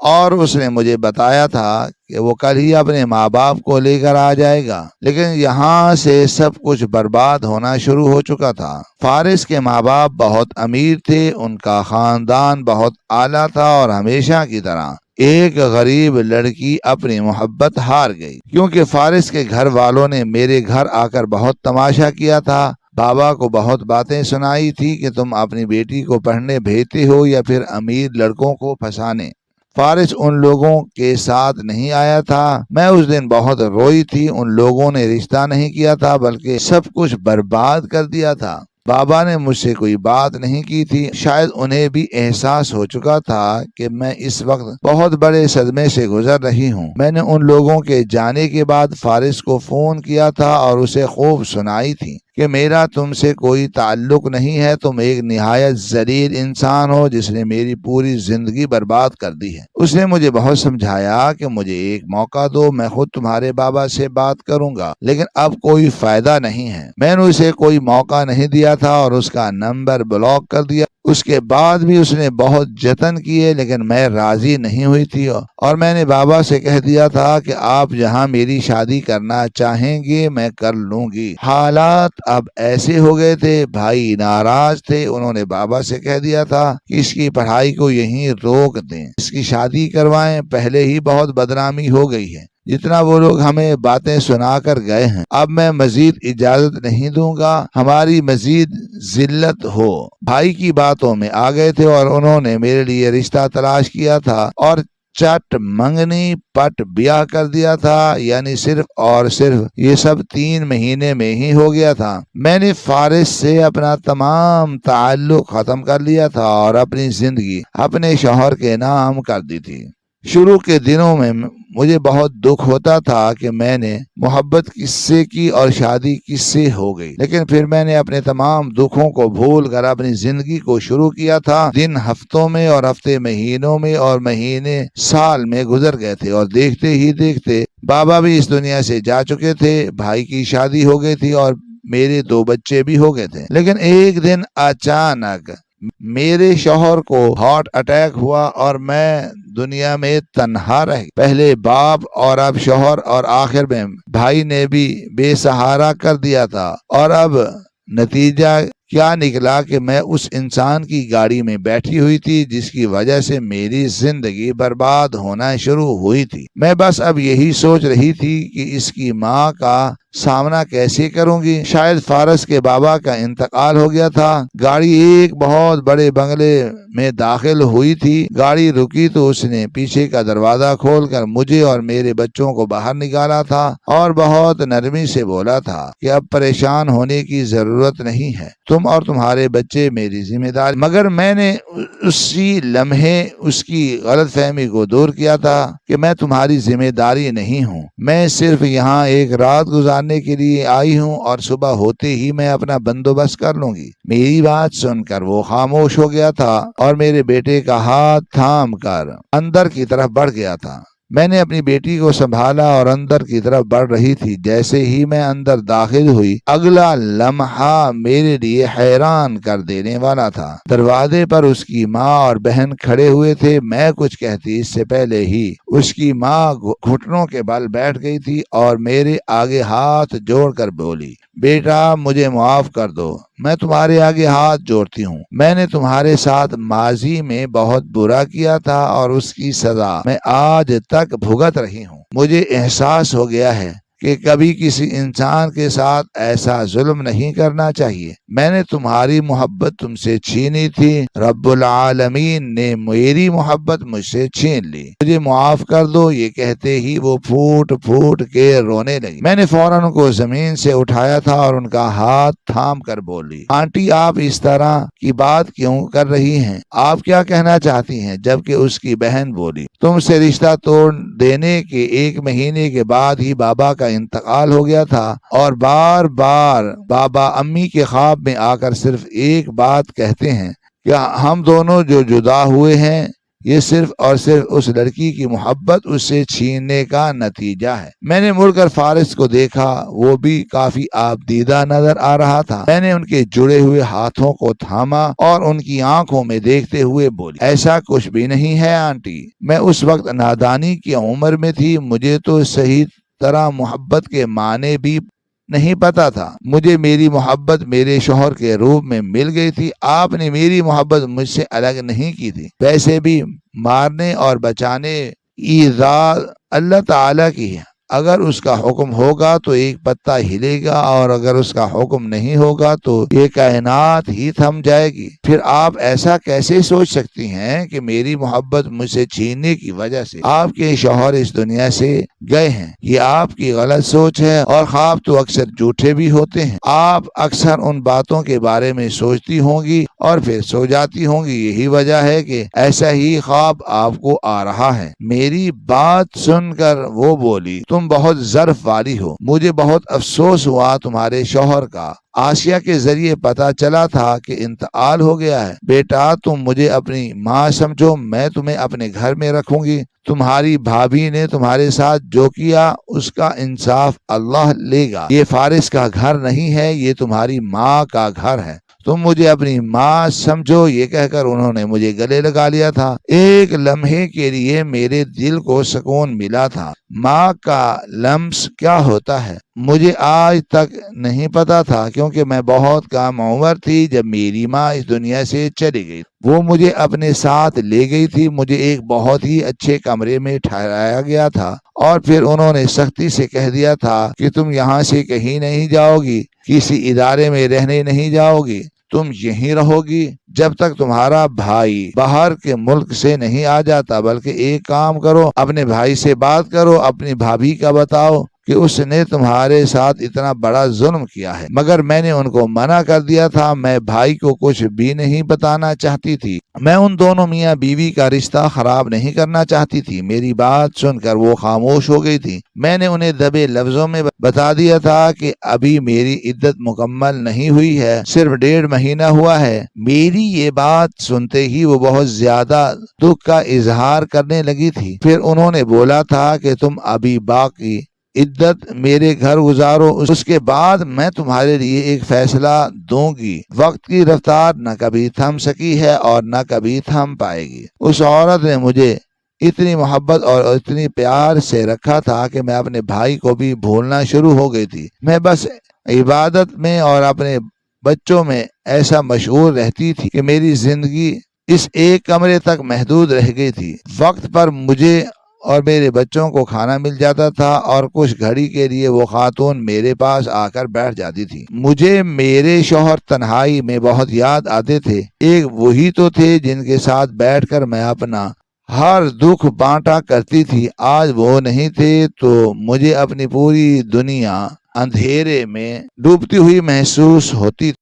اور اس نے مجھے بتایا تھا کہ وہ کل ہی اپنے ماں باپ کو لے کر آ جائے گا، لیکن یہاں سے سب کچھ برباد ہونا شروع ہو چکا تھا۔ فارس کے ماں باپ بہت امیر تھے، ان کا خاندان بہت اعلیٰ تھا اور ہمیشہ کی طرح ایک غریب لڑکی اپنی محبت ہار گئی، کیونکہ فارس کے گھر والوں نے میرے گھر آ کر بہت تماشا کیا تھا۔ بابا کو بہت باتیں سنائی تھی کہ تم اپنی بیٹی کو پڑھنے بھیجتے ہو یا پھر امیر لڑکوں کو پھنسانے۔ فارس ان لوگوں کے ساتھ نہیں آیا تھا۔ میں اس دن بہت روئی تھی۔ ان لوگوں نے رشتہ نہیں کیا تھا بلکہ سب کچھ برباد کر دیا تھا۔ بابا نے مجھ سے کوئی بات نہیں کی تھی، شاید انہیں بھی احساس ہو چکا تھا کہ میں اس وقت بہت بڑے صدمے سے گزر رہی ہوں۔ میں نے ان لوگوں کے جانے کے بعد فارس کو فون کیا تھا اور اسے خوب سنائی تھی کہ میرا تم سے کوئی تعلق نہیں ہے، تم ایک نہایت ذلیل انسان ہو جس نے میری پوری زندگی برباد کر دی ہے۔ اس نے مجھے بہت سمجھایا کہ مجھے ایک موقع دو، میں خود تمہارے بابا سے بات کروں گا، لیکن اب کوئی فائدہ نہیں ہے۔ میں نے اسے کوئی موقع نہیں دیا تھا اور اس کا نمبر بلاک کر دیا۔ اس کے بعد بھی اس نے بہت جتن کیے، لیکن میں راضی نہیں ہوئی تھی اور میں نے بابا سے کہہ دیا تھا کہ آپ جہاں میری شادی کرنا چاہیں گے میں کر لوں گی۔ حالات اب ایسے ہو گئے تھے، بھائی ناراض تھے۔ انہوں نے بابا سے کہہ دیا تھا کہ اس کی پڑھائی کو یہیں روک دیں، اس کی شادی کروائیں، پہلے ہی بہت بدنامی ہو گئی ہے۔ جتنا وہ لوگ ہمیں باتیں سنا کر گئے ہیں، اب میں مزید اجازت نہیں دوں گا، ہماری مزید ذلت ہو۔ بھائی کی باتوں میں آ گئے تھے اور انہوں نے میرے لیے رشتہ تلاش کیا تھا اور چٹ منگنی پٹ بیاہ کر دیا تھا، یعنی صرف اور صرف یہ سب 3 مہینے میں ہی ہو گیا تھا۔ میں نے فارس سے اپنا تمام تعلق ختم کر لیا تھا اور اپنی زندگی اپنے شوہر کے نام کر دی تھی۔ شروع کے دنوں میں مجھے بہت دکھ ہوتا تھا کہ میں نے محبت کس سے کی اور شادی کس سے ہو گئی، لیکن پھر میں نے اپنے تمام دکھوں کو بھول کر اپنی زندگی کو شروع کیا تھا۔ دن ہفتوں میں اور ہفتے مہینوں میں اور مہینے سال میں گزر گئے تھے اور دیکھتے ہی دیکھتے بابا بھی اس دنیا سے جا چکے تھے، بھائی کی شادی ہو گئی تھی اور میرے 2 بچے بھی ہو گئے تھے۔ لیکن ایک دن اچانک میرے شوہر کو ہارٹ اٹیک ہوا اور میں دنیا میں تنہا رہ، پہلے باپ اور اب شوہر اور آخر میں بھائی نے بھی بے سہارا کر دیا تھا۔ اور اب نتیجہ کیا نکلا کہ میں اس انسان کی گاڑی میں بیٹھی ہوئی تھی جس کی وجہ سے میری زندگی برباد ہونا شروع ہوئی تھی۔ میں بس اب یہی سوچ رہی تھی کہ اس کی ماں کا سامنا کیسے کروں گی۔ شاید فارس کے بابا کا انتقال ہو گیا تھا۔ گاڑی ایک بہت بڑے بنگلے میں داخل ہوئی تھی۔ گاڑی رکی تو اس نے پیچھے کا دروازہ کھول کر مجھے اور میرے بچوں کو باہر نکالا تھا اور بہت نرمی سے بولا تھا کہ اب پریشان ہونے کی ضرورت نہیں ہے، تم اور تمہارے بچے میری ذمہ داری۔ مگر میں نے اسی لمحے اس کی غلط فہمی کو دور کیا تھا کہ میں تمہاری ذمہ داری نہیں ہوں، میں صرف یہاں ایک رات گزارنے کے لیے آئی ہوں اور صبح ہوتے ہی میں اپنا بندوبست کر لوں گی۔ میری بات سن کر وہ خاموش ہو گیا تھا اور میرے بیٹے کا ہاتھ تھام کر اندر کی طرف بڑھ گیا تھا۔ میں نے اپنی بیٹی کو سنبھالا اور اندر کی طرف بڑھ رہی تھی۔ جیسے ہی میں اندر داخل ہوئی، اگلا لمحہ میرے لیے حیران کر دینے والا تھا۔ دروازے پر اس کی ماں اور بہن کھڑے ہوئے تھے۔ میں کچھ کہتی اس سے پہلے ہی اس کی ماں گھٹنوں کے بل بیٹھ گئی تھی اور میرے آگے ہاتھ جوڑ کر بولی، بیٹا مجھے معاف کر دو، میں تمہارے آگے ہاتھ جوڑتی ہوں۔ میں نے تمہارے ساتھ ماضی میں بہت برا کیا تھا اور اس کی سزا میں آج تک بھگت رہی ہوں۔ مجھے احساس ہو گیا ہے کہ کبھی کسی انسان کے ساتھ ایسا ظلم نہیں کرنا چاہیے۔ میں نے تمہاری محبت تم سے چھینی تھی، رب العالمین نے میری محبت مجھ سے چھین لی، مجھے معاف کر دو۔ یہ کہتے ہی وہ پھوٹ پھوٹ کے رونے لگی۔ میں نے فوراً ان کو زمین سے اٹھایا تھا اور ان کا ہاتھ تھام کر بولی، آنٹی آپ اس طرح کی بات کیوں کر رہی ہیں؟ آپ کیا کہنا چاہتی ہیں؟ جبکہ اس کی بہن بولی، تم سے رشتہ توڑ دینے کے 1 مہینے کے بعد ہی بابا کا انتقال ہو گیا تھا اور بار بار بابا امی کے خواب میں آ کر صرف ایک بات کہتے ہیں کہ ہم دونوں جو جدا ہوئے ہیں یہ صرف اور صرف اس لڑکی کی محبت اس سے چھیننے کا نتیجہ ہے۔ میں نے مڑ کر فارس کو دیکھا، وہ بھی کافی آبدیدہ نظر آ رہا تھا۔ میں نے ان کے جڑے ہوئے ہاتھوں کو تھاما اور ان کی آنکھوں میں دیکھتے ہوئے بولی، ایسا کچھ بھی نہیں ہے آنٹی، میں اس وقت نادانی کی عمر میں تھی، مجھے تو صحیح طرح محبت کے معنی بھی نہیں پتا تھا۔ مجھے میری محبت میرے شوہر کے روپ میں مل گئی تھی۔ آپ نے میری محبت مجھ سے الگ نہیں کی تھی۔ ویسے بھی مارنے اور بچانے ایذا اللہ تعالیٰ کی ہے، اگر اس کا حکم ہوگا تو ایک پتا ہلے گا اور اگر اس کا حکم نہیں ہوگا تو یہ کائنات ہی تھم جائے گی۔ پھر آپ ایسا کیسے سوچ سکتی ہیں کہ میری محبت مجھ سے چھیننے کی وجہ سے آپ کے شوہر اس دنیا سے گئے ہیں؟ یہ آپ کی غلط سوچ ہے اور خواب تو اکثر جھوٹے بھی ہوتے ہیں۔ آپ اکثر ان باتوں کے بارے میں سوچتی ہوں گی اور پھر سو جاتی ہوں گی، یہی وجہ ہے کہ ایسا ہی خواب آپ کو آ رہا ہے۔ میری بات سن کر وہ بولی، تم بہت ظرف والی ہو، مجھے بہت افسوس ہوا تمہارے شوہر کا آسیہ کے ذریعے پتا چلا تھا کہ انتقال ہو گیا ہے۔ بیٹا تم مجھے اپنی ماں سمجھو، میں تمہیں اپنے گھر میں رکھوں گی۔ تمہاری بھابھی نے تمہارے ساتھ جو کیا اس کا انصاف اللہ لے گا۔ یہ فارس کا گھر نہیں ہے، یہ تمہاری ماں کا گھر ہے، تم مجھے اپنی ماں سمجھو۔ یہ کہہ کر انہوں نے مجھے گلے لگا لیا تھا۔ ایک لمحے کے لیے میرے دل کو سکون ملا تھا۔ ماں کا لمس کیا ہوتا ہے مجھے آج تک نہیں پتا تھا، کیونکہ میں بہت کم عمر تھی جب میری ماں اس دنیا سے چلی گئی۔ وہ مجھے اپنے ساتھ لے گئی تھی، مجھے ایک بہت ہی اچھے کمرے میں ٹھہرایا گیا تھا اور پھر انہوں نے سختی سے کہہ دیا تھا کہ تم یہاں سے کہیں نہیں جاؤ گی، کسی ادارے میں رہنے نہیں جاؤ گی، تم یہیں رہو گی جب تک تمہارا بھائی باہر کے ملک سے نہیں آ جاتا۔ بلکہ ایک کام کرو، اپنے بھائی سے بات کرو، اپنی بھابھی کا بتاؤ کہ اس نے تمہارے ساتھ اتنا بڑا ظلم کیا ہے۔ مگر میں نے ان کو منع کر دیا تھا، میں بھائی کو کچھ بھی نہیں بتانا چاہتی تھی، میں ان دونوں میاں بیوی کا رشتہ خراب نہیں کرنا چاہتی تھی۔ میری بات سن کر وہ خاموش ہو گئی تھی۔ میں نے انہیں دبے لفظوں میں بتا دیا تھا کہ ابھی میری عدت مکمل نہیں ہوئی ہے، صرف 1.5 مہینہ ہوا ہے۔ میری یہ بات سنتے ہی وہ بہت زیادہ دکھ کا اظہار کرنے لگی تھی۔ پھر انہوں نے بولا تھا کہ تم ابھی باقی عدت میرے گھر گزارو، اس کے بعد میں تمہارے لیے ایک فیصلہ دوں گی۔ وقت کی رفتار نہ کبھی تھم سکی ہے اور نہ کبھی تھم پائے گی۔ اس عورت نے مجھے اتنی محبت اور اتنی پیار سے رکھا تھا کہ میں اپنے بھائی کو بھی بھولنا شروع ہو گئی تھی۔ میں بس عبادت میں اور اپنے بچوں میں ایسا مشغول رہتی تھی کہ میری زندگی اس ایک کمرے تک محدود رہ گئی تھی۔ وقت پر مجھے اور میرے بچوں کو کھانا مل جاتا تھا اور کچھ گھڑی کے لیے وہ خاتون میرے پاس آ کر بیٹھ جاتی تھی۔ مجھے میرے شوہر تنہائی میں بہت یاد آتے تھے۔ ایک وہی تو تھے جن کے ساتھ بیٹھ کر میں اپنا ہر دکھ بانٹا کرتی تھی۔ آج وہ نہیں تھے تو مجھے اپنی پوری دنیا اندھیرے میں ڈوبتی ہوئی محسوس ہوتی۔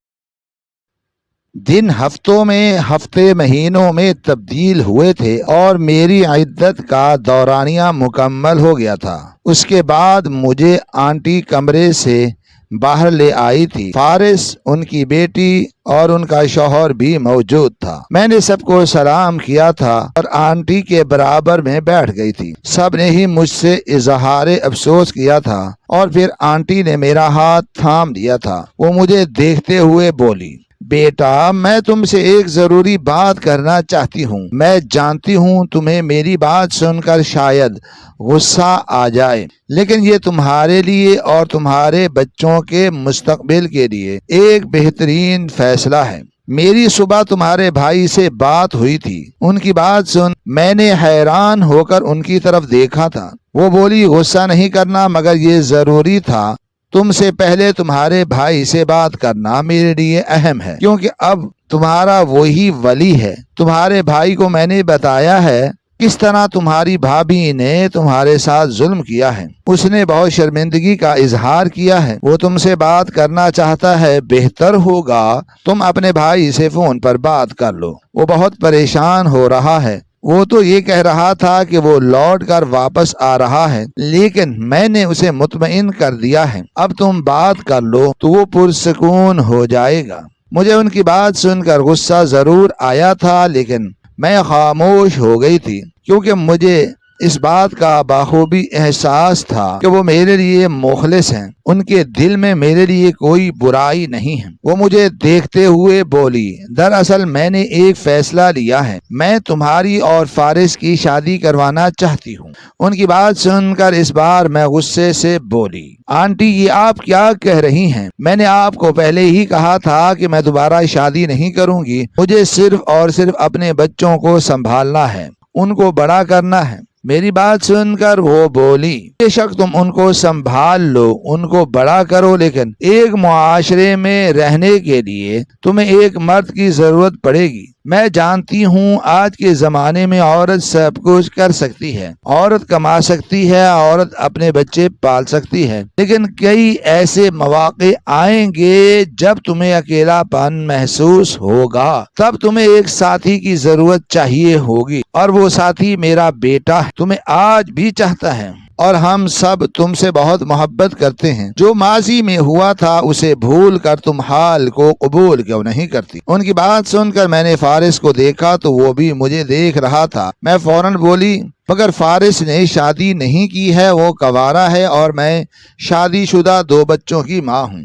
دن ہفتوں میں، ہفتے مہینوں میں تبدیل ہوئے تھے اور میری عدت کا دورانیہ مکمل ہو گیا تھا۔ اس کے بعد مجھے آنٹی کمرے سے باہر لے آئی تھی۔ فارس، ان کی بیٹی اور ان کا شوہر بھی موجود تھا۔ میں نے سب کو سلام کیا تھا اور آنٹی کے برابر میں بیٹھ گئی تھی۔ سب نے ہی مجھ سے اظہار افسوس کیا تھا اور پھر آنٹی نے میرا ہاتھ تھام دیا تھا۔ وہ مجھے دیکھتے ہوئے بولی، بیٹا، میں تم سے ایک ضروری بات کرنا چاہتی ہوں۔ میں جانتی ہوں تمہیں میری بات سن کر شاید غصہ آ جائے، لیکن یہ تمہارے لیے اور تمہارے بچوں کے مستقبل کے لیے ایک بہترین فیصلہ ہے۔ میری صبح تمہارے بھائی سے بات ہوئی تھی۔ ان کی بات سن میں نے حیران ہو کر ان کی طرف دیکھا تھا۔ وہ بولی، غصہ نہیں کرنا، مگر یہ ضروری تھا۔ تم سے پہلے تمہارے بھائی سے بات کرنا میرے لیے اہم ہے، کیونکہ اب تمہارا وہی ولی ہے۔ تمہارے بھائی کو میں نے بتایا ہے کس طرح تمہاری بھابھی نے تمہارے ساتھ ظلم کیا ہے۔ اس نے بہت شرمندگی کا اظہار کیا ہے۔ وہ تم سے بات کرنا چاہتا ہے۔ بہتر ہوگا تم اپنے بھائی سے فون پر بات کر لو۔ وہ بہت پریشان ہو رہا ہے۔ وہ تو یہ کہہ رہا تھا کہ وہ لوٹ کر واپس آ رہا ہے، لیکن میں نے اسے مطمئن کر دیا ہے۔ اب تم بات کر لو تو وہ پرسکون ہو جائے گا۔ مجھے ان کی بات سن کر غصہ ضرور آیا تھا، لیکن میں خاموش ہو گئی تھی، کیونکہ مجھے اس بات کا بخوبی احساس تھا کہ وہ میرے لیے مخلص ہیں۔ ان کے دل میں میرے لیے کوئی برائی نہیں ہے۔ وہ مجھے دیکھتے ہوئے بولی، دراصل میں نے ایک فیصلہ لیا ہے۔ میں تمہاری اور فارس کی شادی کروانا چاہتی ہوں۔ ان کی بات سن کر اس بار میں غصے سے بولی، آنٹی، یہ آپ کیا کہہ رہی ہیں؟ میں نے آپ کو پہلے ہی کہا تھا کہ میں دوبارہ شادی نہیں کروں گی۔ مجھے صرف اور صرف اپنے بچوں کو سنبھالنا ہے، ان کو بڑا کرنا ہے۔ میری بات سن کر وہ بولی، بے شک تم ان کو سنبھال لو، ان کو بڑا کرو، لیکن ایک معاشرے میں رہنے کے لیے تمہیں ایک مرد کی ضرورت پڑے گی۔ میں جانتی ہوں آج کے زمانے میں عورت سب کچھ کر سکتی ہے، عورت کما سکتی ہے، عورت اپنے بچے پال سکتی ہے، لیکن کئی ایسے مواقع آئیں گے جب تمہیں اکیلا پن محسوس ہوگا۔ تب تمہیں ایک ساتھی کی ضرورت چاہیے ہوگی، اور وہ ساتھی میرا بیٹا ہے، تمہیں آج بھی چاہتا ہے، اور ہم سب تم سے بہت محبت کرتے ہیں۔ جو ماضی میں ہوا تھا اسے بھول کر تم حال کو قبول کیوں نہیں کرتی؟ ان کی بات سن کر میں نے فارس کو دیکھا تو وہ بھی مجھے دیکھ رہا تھا۔ میں فوراً بولی، مگر فارس نے شادی نہیں کی ہے، وہ کنوارا ہے اور میں شادی شدہ 2 بچوں کی ماں ہوں۔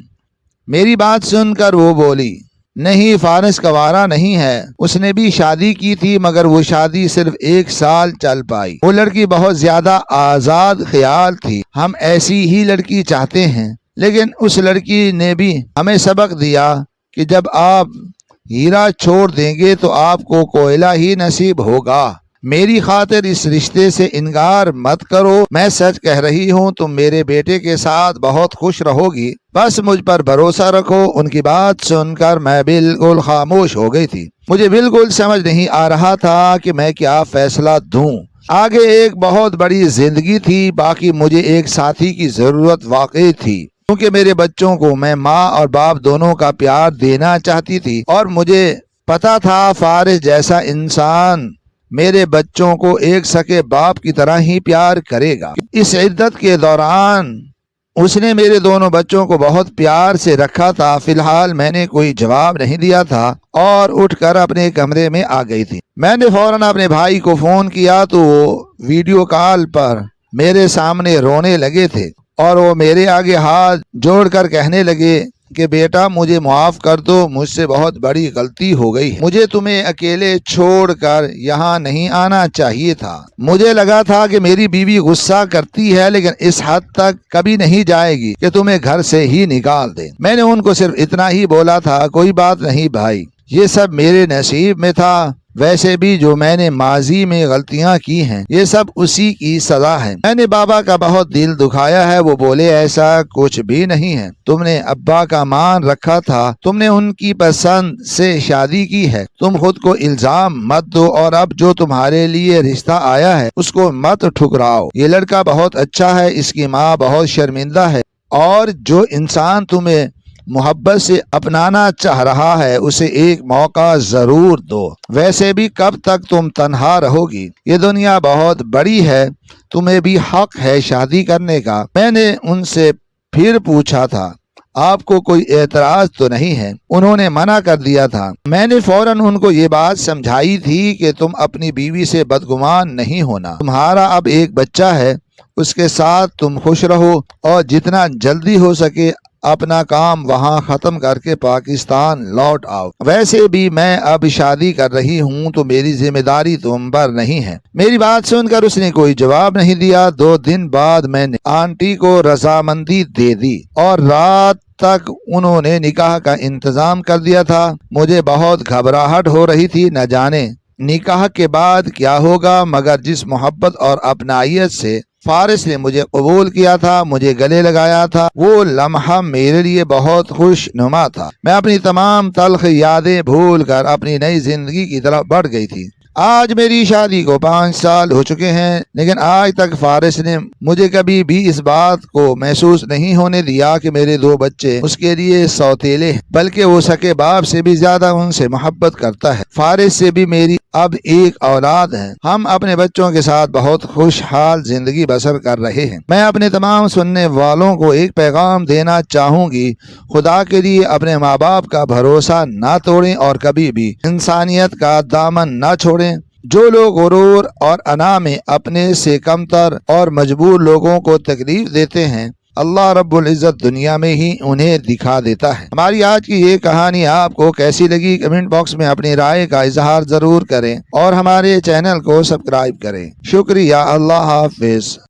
میری بات سن کر وہ بولی، نہیں، فارس کنوارا نہیں ہے، اس نے بھی شادی کی تھی، مگر وہ شادی صرف 1 سال چل پائی۔ وہ لڑکی بہت زیادہ آزاد خیال تھی۔ ہم ایسی ہی لڑکی چاہتے ہیں، لیکن اس لڑکی نے بھی ہمیں سبق دیا کہ جب آپ ہیرا چھوڑ دیں گے تو آپ کو کوئلہ ہی نصیب ہوگا۔ میری خاطر اس رشتے سے انکار مت کرو۔ میں سچ کہہ رہی ہوں، تم میرے بیٹے کے ساتھ بہت خوش رہو گی، بس مجھ پر بھروسہ رکھو۔ ان کی بات سن کر میں بالکل خاموش ہو گئی تھی۔ مجھے بالکل سمجھ نہیں آ رہا تھا کہ میں کیا فیصلہ دوں۔ آگے ایک بہت بڑی زندگی تھی، باقی مجھے ایک ساتھی کی ضرورت واقعی تھی، کیونکہ میرے بچوں کو میں ماں اور باپ دونوں کا پیار دینا چاہتی تھی، اور مجھے پتا تھا فارس جیسا انسان میرے بچوں کو ایک سکے باپ کی طرح ہی پیار کرے گا۔ اس عدت کے دوران اس نے میرے دونوں بچوں کو بہت پیار سے رکھا تھا۔ فی الحال میں نے کوئی جواب نہیں دیا تھا اور اٹھ کر اپنے کمرے میں آ گئی تھی۔ میں نے فوراً اپنے بھائی کو فون کیا تو وہ ویڈیو کال پر میرے سامنے رونے لگے تھے، اور وہ میرے آگے ہاتھ جوڑ کر کہنے لگے، کہ بیٹا مجھے معاف کر دو، مجھ سے بہت بڑی غلطی ہو گئی ہے، مجھے تمہیں اکیلے چھوڑ کر یہاں نہیں آنا چاہیے تھا، مجھے لگا تھا کہ میری بیوی غصہ کرتی ہے لیکن اس حد تک کبھی نہیں جائے گی کہ تمہیں گھر سے ہی نکال دے۔ میں نے ان کو صرف اتنا ہی بولا تھا، کوئی بات نہیں بھائی، یہ سب میرے نصیب میں تھا، ویسے بھی جو میں نے ماضی میں غلطیاں کی ہیں یہ سب اسی کی سزا ہے۔ میں نے بابا کا بہت دل دکھایا ہے، وہ بولے ایسا کچھ بھی نہیں ہے، تم نے ابا کا مان رکھا تھا، تم نے ان کی پسند سے شادی کی ہے، تم خود کو الزام مت دو اور اب جو تمہارے لیے رشتہ آیا ہے اس کو مت ٹھکراؤ۔ یہ لڑکا بہت اچھا ہے، اس کی ماں بہت شرمندہ ہے اور جو انسان تمہیں محبت سے اپنانا چاہ رہا ہے اسے ایک موقع ضرور دو، ویسے بھی کب تک تم تنہا رہو گی، یہ دنیا بہت بڑی ہے، تمہیں بھی حق ہے شادی کرنے کا۔ میں نے ان سے پھر پوچھا تھا آپ کو کوئی اعتراض تو نہیں ہے؟ انہوں نے منع کر دیا تھا۔ میں نے فوراً ان کو یہ بات سمجھائی تھی کہ تم اپنی بیوی سے بدگمان نہیں ہونا، تمہارا اب ایک بچہ ہے، اس کے ساتھ تم خوش رہو اور جتنا جلدی ہو سکے اپنا کام وہاں ختم کر کے پاکستان لوٹ آؤ، ویسے بھی میں اب شادی کر رہی ہوں تو میری ذمہ داری تم پر نہیں ہے۔ میری بات سن کر اس نے کوئی جواب نہیں دیا۔ 2 دن بعد میں نے آنٹی کو رضامندی دے دی اور رات تک انہوں نے نکاح کا انتظام کر دیا تھا۔ مجھے بہت گھبراہٹ ہو رہی تھی، نہ جانے نکاح کے بعد کیا ہوگا، مگر جس محبت اور اپنائیت سے فارس نے مجھے قبول کیا تھا، مجھے گلے لگایا تھا، وہ لمحہ میرے لیے بہت خوش نما تھا۔ میں اپنی تمام تلخ یادیں بھول کر اپنی نئی زندگی کی طرف بڑھ گئی تھی۔ آج میری شادی کو 5 سال ہو چکے ہیں، لیکن آج تک فارس نے مجھے کبھی بھی اس بات کو محسوس نہیں ہونے دیا کہ میرے 2 بچے اس کے لیے سوتیلے ہیں، بلکہ وہ سکے باپ سے بھی زیادہ ان سے محبت کرتا ہے۔ فارس سے بھی میری اب ایک اولاد ہے، ہم اپنے بچوں کے ساتھ بہت خوشحال زندگی بسر کر رہے ہیں۔ میں اپنے تمام سننے والوں کو ایک پیغام دینا چاہوں گی، خدا کے لیے اپنے ماں باپ کا بھروسہ نہ توڑیں اور کبھی بھی انسانیت کا دامن نہ چھوڑیں۔ جو لوگ غرور اور انا میں اپنے سے کمتر اور مجبور لوگوں کو تکلیف دیتے ہیں، اللہ رب العزت دنیا میں ہی انہیں دکھا دیتا ہے۔ ہماری آج کی یہ کہانی آپ کو کیسی لگی؟ کمنٹ باکس میں اپنی رائے کا اظہار ضرور کریں اور ہمارے چینل کو سبسکرائب کریں۔ شکریہ، اللہ حافظ۔